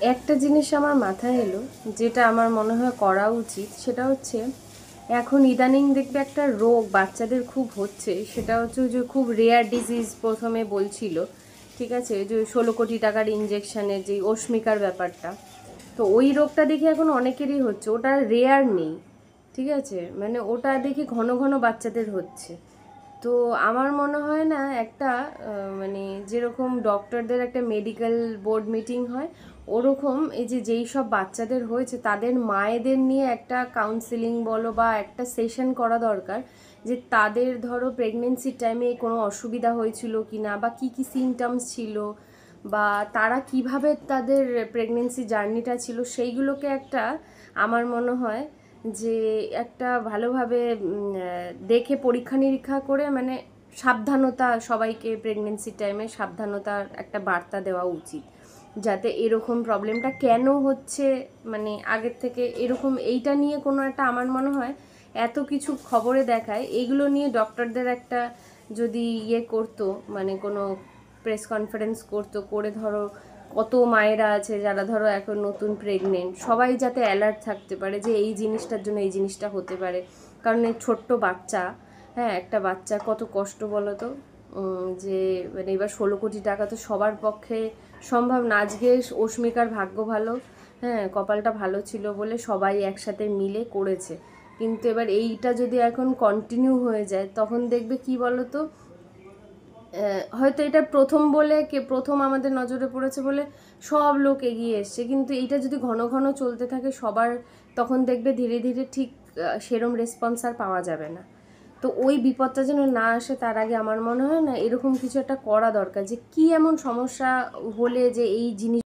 একটা জিনিস আমার মাথায় এলো, যেটা আমার মনে হয় করা উচিত, সেটা হচ্ছে এখন ইদানিং দেখবে একটা রোগ বাচ্চাদের খুব হচ্ছে, সেটা হচ্ছে যে খুব রেয়ার ডিজিজ প্রথমে বলছিল, ঠিক আছে, যে 16 কোটি টাকার ইঞ্জেকশনের যে অস্মিকার ব্যাপারটা। তো ওই রোগটা দেখে এখন অনেকেরই হচ্ছে, ওটা রেয়ার নেই, ঠিক আছে, মানে ওটা দেখে ঘন ঘন বাচ্চাদের হচ্ছে। তো আমার মনে হয় না একটা মানে যেরকম ডক্টরদের একটা মেডিকেল বোর্ড মিটিং হয়, ওরকম এই যে যেই সব বাচ্চাদের হয়েছে তাদের মায়েদের নিয়ে একটা কাউন্সিলিং বলো বা একটা সেশন করা দরকার, যে তাদের ধরো প্রেগনেন্সির টাইমে কোনো অসুবিধা হয়েছিল কি না, বা কি কি সিমটমস ছিল, বা তারা কিভাবে তাদের প্রেগনেন্সি জার্নিটা ছিল, সেইগুলোকে একটা, আমার মনে হয় যে একটা ভালোভাবে দেখে পরীক্ষা নিরীক্ষা করে, মানে সাবধানতা, সবাইকে প্রেগনেন্সির টাইমে সাবধানতার একটা বার্তা দেওয়া উচিত, যাতে এরকম প্রবলেমটা কেন হচ্ছে, মানে আগের থেকে এরকম এইটা নিয়ে কোনো একটা, আমার মনে হয় এত কিছু খবরে দেখায়, এইগুলো নিয়ে ডক্টরদের একটা যদি করতো, মানে কোনো প্রেস কনফারেন্স করতো, করে ধরো কত মায়েরা আছে যারা ধরো এখন নতুন প্রেগনেন্ট, সবাই যাতে অ্যালার্ট থাকতে পারে যে এই জিনিসটার জন্য এই জিনিসটা হতে পারে। কারণ এই ছোট্ট বাচ্চা, হ্যাঁ, একটা বাচ্চা কত কষ্ট বলো তো। যে মানে এবার 16 কোটি টাকা তো সবার পক্ষে সম্ভব না। আজকে অস্মিকার ভাগ্য ভালো, হ্যাঁ, কপালটা ভালো ছিল বলে সবাই একসাথে মিলে করেছে, কিন্তু এবার এইটা যদি এখন কন্টিনিউ হয়ে যায়, তখন দেখবে কি বলো তো, হয়তো এটা প্রথম বলে, কে প্রথম আমাদের নজরে পড়েছে বলে সব লোক এগিয়ে এসছে, কিন্তু এইটা যদি ঘন ঘন চলতে থাকে সবার, তখন দেখবে ধীরে ধীরে ঠিক সেরম রেসপন্স আর পাওয়া যাবে না। তো ওই বিপদটা যেন না আসে, তার আগে আমার মনে হয় না এরকম কিছু একটা করা দরকার, যে কি এমন সমস্যা হলে যে এই জিনিস